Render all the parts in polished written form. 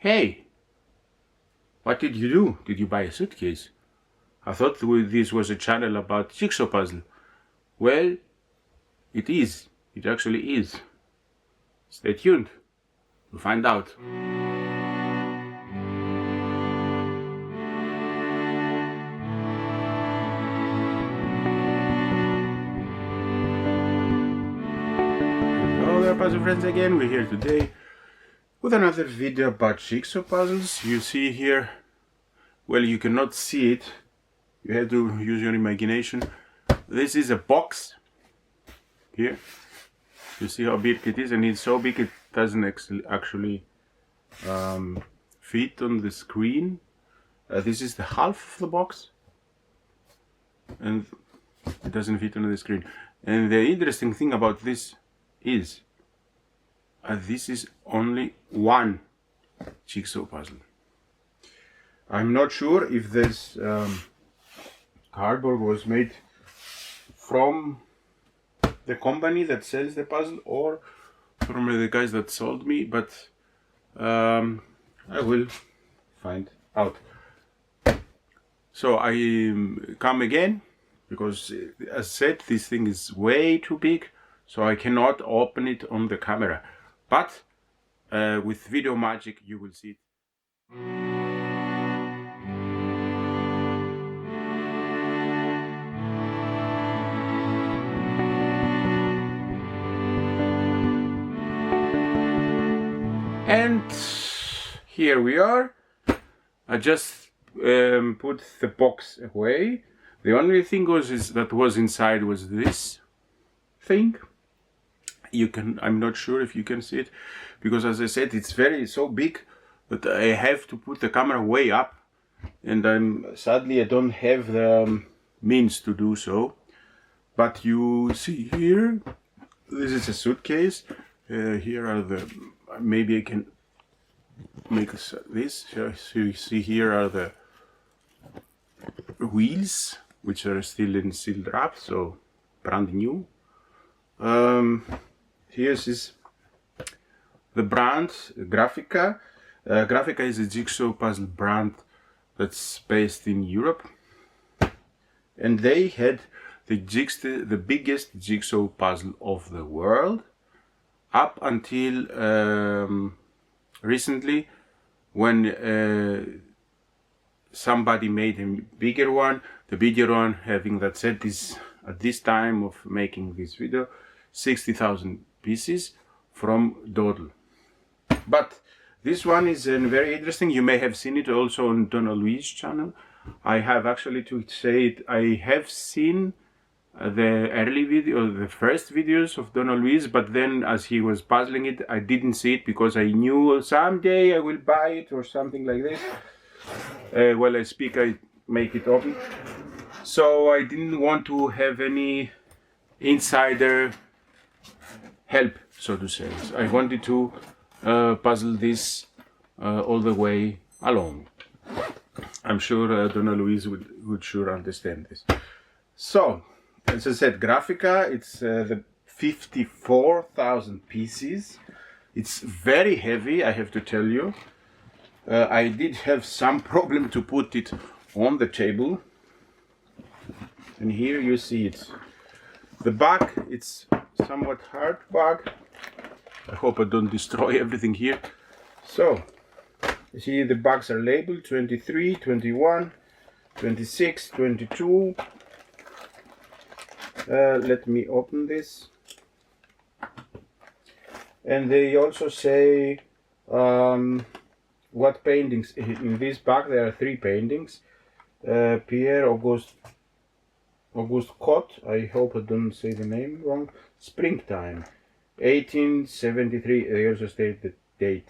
Hey, what did you do? Did you buy a suitcase? I thought this was a channel about jigsaw puzzle. Well, it is. It actually is. Stay tuned to find out. Hello there, puzzle friends again. We're here today with another video about jigsaw puzzles. You see here, well, you cannot see it. You have to use your imagination. This is a box here. You see how big it is, and it's so big it doesn't actually fit on the screen. This is the half of the box, and it doesn't fit on the screen. And the interesting thing about this is this is only one jigsaw puzzle. I'm not sure if this cardboard was made from the company that sells the puzzle or from the guys that sold me, but I will find out. So I come again because, as said, this thing is way too big, so I cannot open it on the camera. But with video magic you will see it. And here we are. I just put the box away. The only thing that was inside was this thing. I'm not sure if you can see it, because as I said, it's so big that I have to put the camera way up, and sadly I don't have the means to do so. But you see here, this is a suitcase. Here are maybe I can make this. So you see here are the wheels, which are still in sealed wrap, so brand new. Here is the brand Grafika. Grafika is a jigsaw puzzle brand that's based in Europe, and they had the biggest jigsaw puzzle of the world up until recently, when somebody made a bigger one. The bigger one, having that said, is at this time of making this video 60,000 pieces from Dodel. But this one is very interesting. You may have seen it also on Donna Louise's channel. I have actually to say it, I have seen the early video, the first videos of Donna Louise, but then as he was puzzling it, I didn't see it because I knew someday I will buy it or something like this. While I speak, I make it open. So I didn't want to have any insider help, so to say. So I wanted to puzzle this all the way alone. I'm sure Donna Louise would sure understand this. So, as I said, Grafika, it's the 54,000 pieces. It's very heavy, I have to tell you. I did have some problem to put it on the table. And here you see it. The back, it's somewhat hard back. I hope I don't destroy everything here. So, you see the bags are labeled 23, 21, 26, 22. Let me open this. And they also say what paintings. In this bag there are 3 paintings. Pierre Auguste Cot, I hope I don't say the name wrong. Springtime, 1873. They also state the date,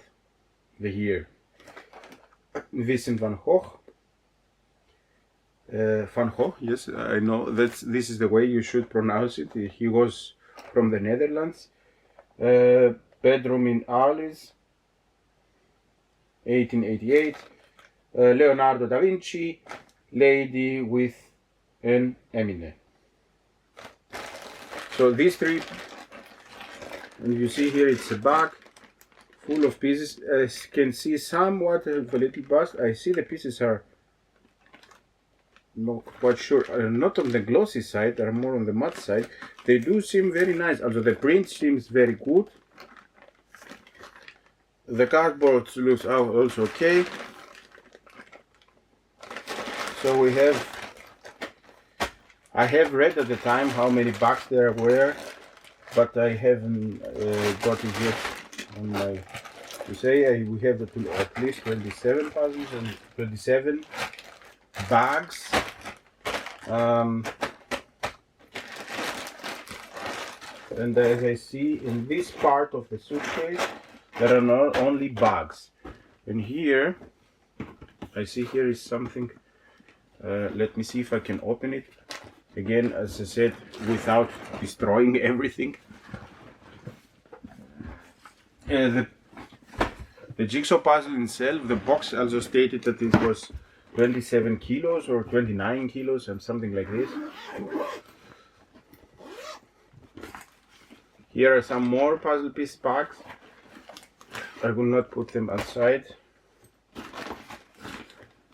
the year. Vincent van Gogh. Van Gogh, yes, I know this is the way you should pronounce it. He was from the Netherlands. Bedroom in Arles, 1888. Leonardo da Vinci, Lady with an Eminem. So these 3, and you see here it's a bag full of pieces. As you can see, somewhat of a little bust. I see the pieces are not quite sure, not on the glossy side, they're more on the matte side. They do seem very nice, although the print seems very good. The cardboard looks also okay. So we have, I have read at the time how many bucks there were, but I haven't got it yet on my, to say we have at least 27 puzzles and 27 bags. And as I see in this part of the suitcase, there are not only bags. And here, I see here is something, let me see if I can open it. Again, as I said, without destroying everything. The jigsaw puzzle itself, the box also stated that it was 27 kilos or 29 kilos and something like this. Here are some more puzzle piece packs. I will not put them outside.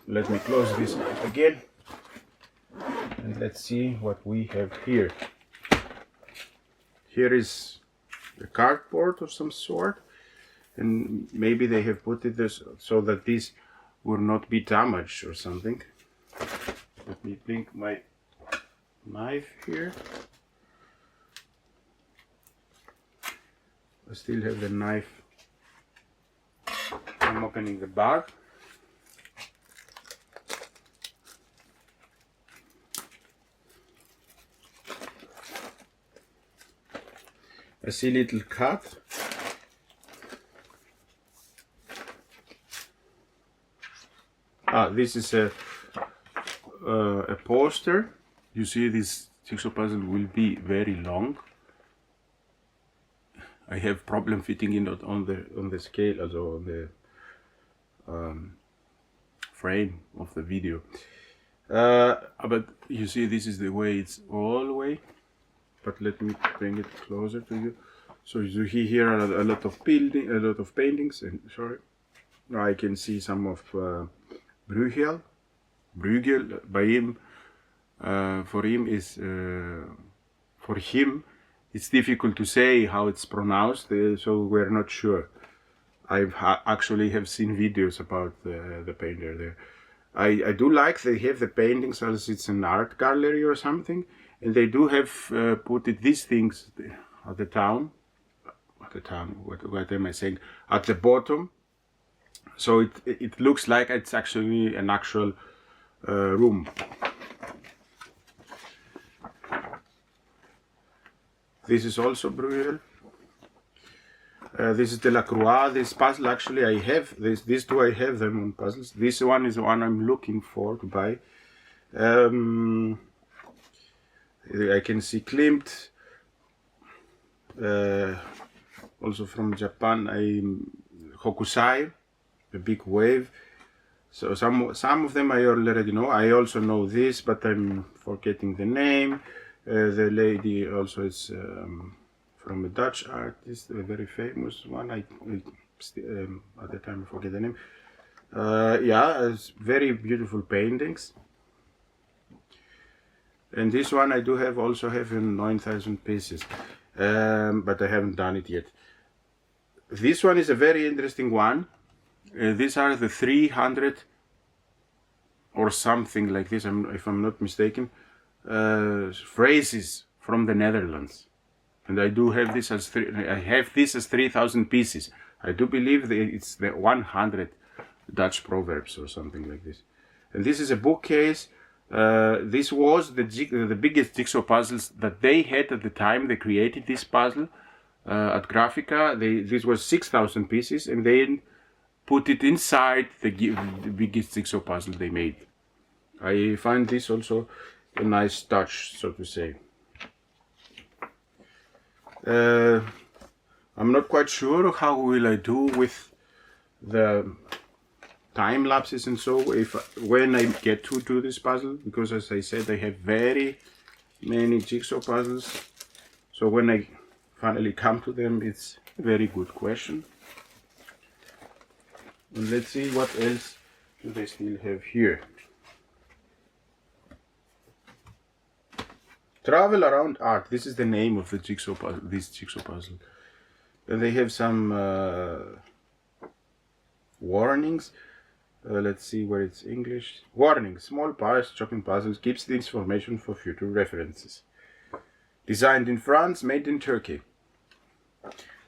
Let me close this again. And let's see what we have here. Here is the cardboard of some sort. And maybe they have put it this so that this will not be damaged or something. Let me bring my knife here. I still have the knife. I'm opening the bag. I see little cut. This is a poster. You see, this jigsaw puzzle will be very long. I have problem fitting it on the scale, also on the frame of the video. But you see, this is the way it's all the way. But let me bring it closer to you. So you see here a lot of paintings, and sorry, I can see some of Bruegel by him. For him, it's difficult to say how it's pronounced, so we're not sure. I actually have seen videos about the painter there. I do like they have the paintings as it's an art gallery or something, and they do have put these things at the town. What am I saying? At the bottom. So it looks like it's actually an actual room. This is also Bruegel. This is Delacroix. This puzzle actually I have. These two I have them on puzzles. This one is the one I'm looking for to buy. I can see Klimt. Also from Japan, Hokusai, the big wave. So some of them I already know. I also know this, but I'm forgetting the name. The lady also is from a Dutch artist, a very famous one. At the time I forget the name. Yeah, it's very beautiful paintings. And this one I do also have in 9,000 pieces, but I haven't done it yet. This one is a very interesting one. These are the 300 or something like this, if I'm not mistaken, phrases from the Netherlands. And I do have this as 3,000 pieces. I do believe that it's the 100 Dutch proverbs or something like this. And this is a bookcase. This was the biggest jigsaw puzzles that they had at the time they created this puzzle at Grafika. This was 6,000 pieces, and they put it inside the biggest jigsaw puzzle they made. I find this also a nice touch, so to say. I'm not quite sure how will I do with the time lapses and so when I get to do this puzzle, because as I said, I have very many jigsaw puzzles. So when I finally come to them, it's a very good question. And let's see what else do they still have here. Travel around art. This is the name of the jigsaw puzzle. This jigsaw puzzle. And they have some warnings. Let's see where it's English. Warning: small parts, choking puzzles, keeps the information for future references. Designed in France, made in Turkey.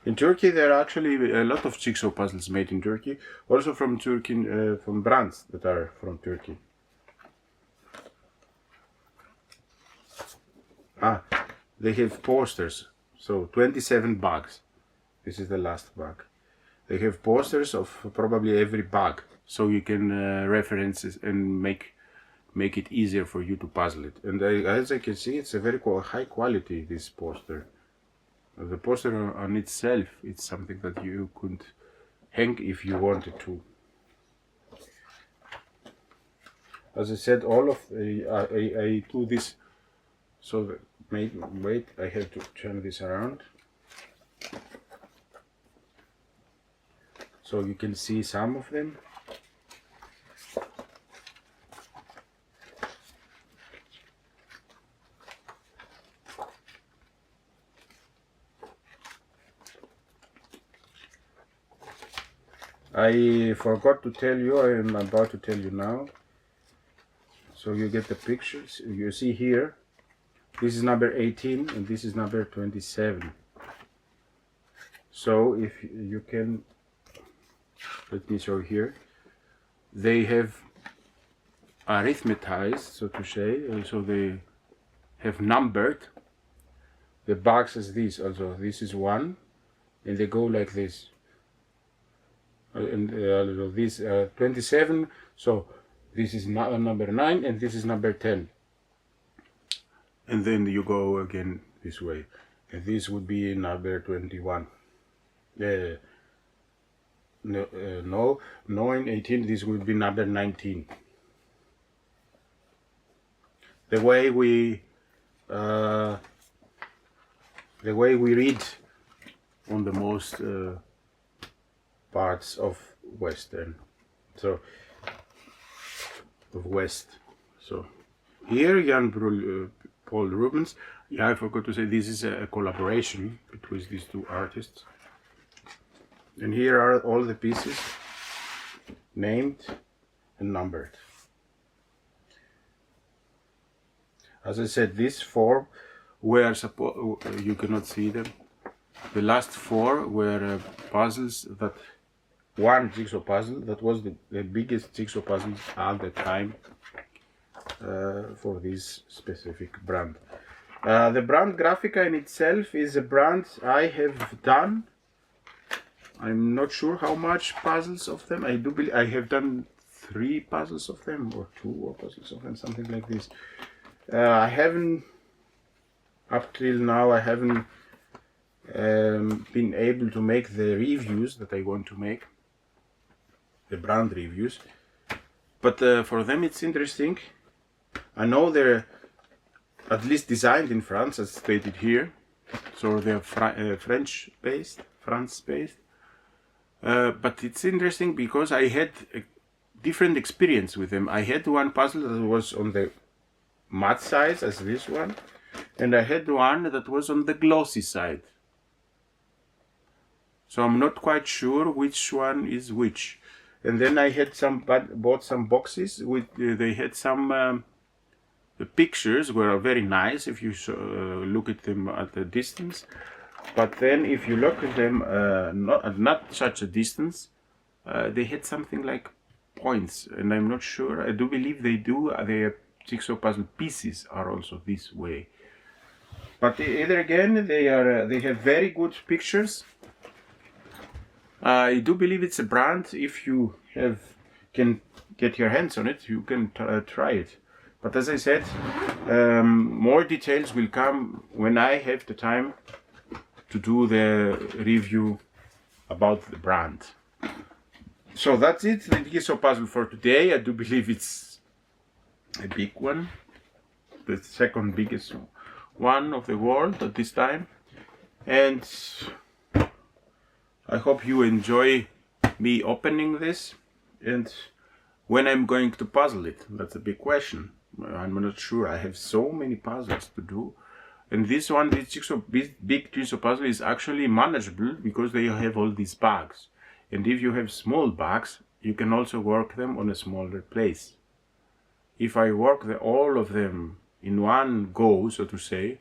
In Turkey, there are actually a lot of jigsaw puzzles made in Turkey, also from Turkey, from brands that are from Turkey. They have posters, so 27 bags. This is the last bag. They have posters of probably every bag, so you can reference it and make it easier for you to puzzle it. And as I can see, it's a very high quality, this poster. The poster on itself, it's something that you could hang if you wanted to. As I said, all of I do this. So that, wait, I have to turn this around so you can see some of them. I forgot to tell you, I am about to tell you now. So you get the pictures. You see here, this is number 18 and this is number 27. So if you can, let me show here. They have arithmetized, so to say, so they have numbered the bags as this. Also, this is 1, and they go like this. And this 27, so this is number 9 and this is number 10, and then you go again this way, and this would be number 21. No, 9, 18, this would be number 19. The way we read on the most parts of Western, so of West. So here, Jan Paul Rubens. Yeah, I forgot to say this is a collaboration between these two artists. And here are all the pieces named and numbered. As I said, these 4 were you cannot see them. The last 4 were puzzles that. One jigsaw puzzle that was the biggest jigsaw puzzle at the time for this specific brand. The brand Grafika in itself is a brand I have done. I'm not sure how much puzzles of them. I do believe I have done 3 puzzles of them, or 2 puzzles of them, something like this. I haven't, up till now, I haven't been able to make the reviews that I want to make. The brand reviews, but for them it's interesting. I know they're at least designed in France, as stated here, so they're France based, but it's interesting because I had a different experience with them. I had one puzzle that was on the matte side, as this one, and I had one that was on the glossy side, so I'm not quite sure which one is which. And then I had bought some boxes with they had some the pictures were very nice if you look at them at a distance, but then if you look at them not such a distance, they had something like points, and I'm not sure. I do believe they do. Their jigsaw puzzle pieces are also this way, but either again they have very good pictures. I do believe it's a brand. If you can get your hands on it, you can try it. But as I said, more details will come when I have the time to do the review about the brand. So that's it, the jigsaw puzzle for today. I do believe it's a big one, the second biggest one of the world at this time, and I hope you enjoy me opening this and when I'm going to puzzle it. That's a big question. I'm not sure. I have so many puzzles to do. And this one, this big jigsaw puzzle is actually manageable because they have all these bags. And if you have small bags, you can also work them on a smaller place. If I work all of them in one go, so to say,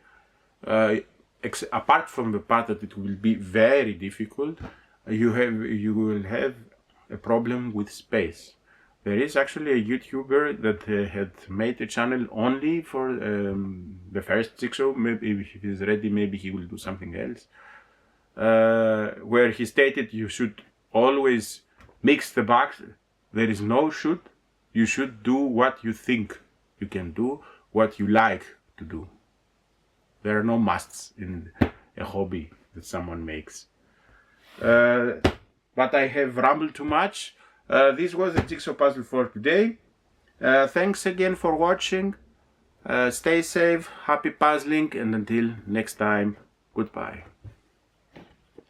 apart from the part that it will be very difficult, you will have a problem with space. There is actually a YouTuber that had made a channel only for the first jigsaw. Maybe if he's ready, maybe he will do something else. Where he stated you should always mix the bags. There is no should. You should do what you think you can do, what you like to do. There are no musts in a hobby that someone makes. But I have rambled too much. This was a jigsaw puzzle for today. Thanks again for watching. Stay safe, happy puzzling, and until next time, goodbye.